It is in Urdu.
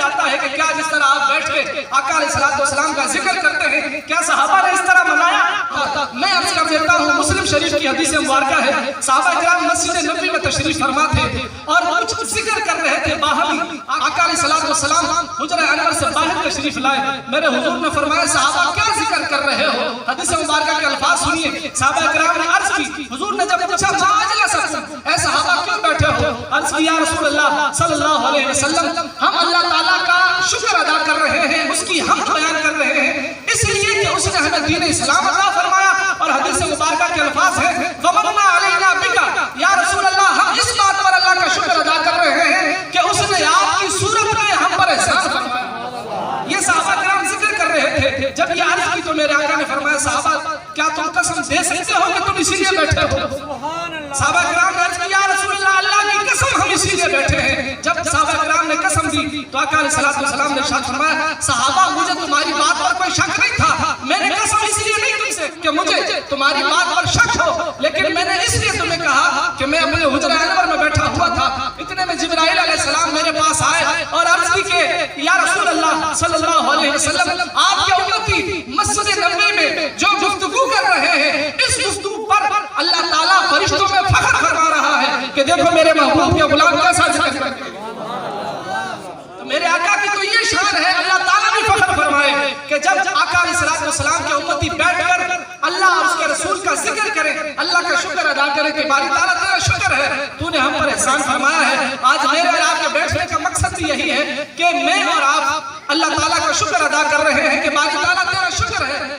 جاتا ہے کہ کیا جس طرح آپ بیٹھ کے آقا علیہ السلام کا ذکر کرتے ہیں کیا صحابہ نے اس طرح منایا؟ میں عرض کر دیتا ہوں مسلم شریف کی حدیث مبارکہ ہے صحابہ کرام مسجد نبوی میں تشریف فرما تھے اور کچھ ذکر کر رہے تھے باہر ہی آقا علیہ السلام حجرہ انور سے باہر تشریف لائے میرے حضور نے فرمایا صحابہ کیا ذکر کر رہے ہو؟ حدیث مبارکہ کے الفاظ سنیے صحابہ کرام نے عرض کی حضور نے جب پوچھا ما اجلسکم اے صحابہ کیوں بیٹھے ہو؟ عرض کی یا رسول اللہ صلی اللہ علیہ وسلم ہم اللہ تعالیٰ کا شکر ادا کر رہے ہیں اس کی حمد بیان کر رہے ہیں اس لیے کہ اس نے ہمیں دین اسلام عطا فرمایا اور حدیث مبارکہ کے الفاظ ہیں وَمَنَّ عَلَيْنَا بِكَ یا رسول اللہ ہم اس بات پر اللہ کا شکر ادا کر رہے ہیں کہ اس نے آپ کی صورت میں ہم پر احسان فرمایا یہ صحابہ کرام ذکر کر رہے تھے جب یہ عرض کی تو میرے آقا نے فرمایا صحابہ کیا تم قسم دے سکتے ہو کہ تم اسی لیے بیٹھے ہو؟ صحابہ کرام نے عرض کی یا رسول اللہ اللہ کی قسم ہم اسی لیے بیٹھے ہیں جب صحابہ کرام نے قسم دی تو آقا علیہ السلام نے ارشاد فرمایا صحابہ مجھے تمہاری بات پر کوئی شک نہیں تھا میں نے قسم اس لیے نہیں تم سے کہ مجھے تمہاری بات پر شک ہو لیکن میں نے اس لیے تمہیں کہا کہ میں اپنے حجرہ انور میں بیٹھا ہوا تھا اتنے میں جبرائیل علیہ السلام میرے پاس آئے اور عرض کی کہ یا رسول اللہ صلی اللہ علیہ وسلم آپ کے امتی مسجد نبوی میں جو گفتگو کر رہے ہیں اس گفتگو پر اللہ تعالیٰ فرشتوں میں فخر فرما رہا ہے کہ دیکھو میرے محبوب کے غلام کیسا ذکر کرتے ہیں میرے آقا کی تو یہ شان ہے اللہ تعالیٰ بھی فخر فرمائے کہ جب آقا علیہ السلام کے امتی بیٹھ کر اللہ اور اس کے رسول کا ذکر کریں اللہ کا شکر ادا کریں کہ باری تعالیٰ تیرا شکر ہے تو نے ہم پر احسان فرمایا ہے آج میرے اور آپ کے بیٹھنے کا مقصد بھی یہی ہے کہ میں اور آپ اللہ تعالیٰ کا شکر ادا کر رہے ہیں کہ باری تعالیٰ تیرا شکر ہے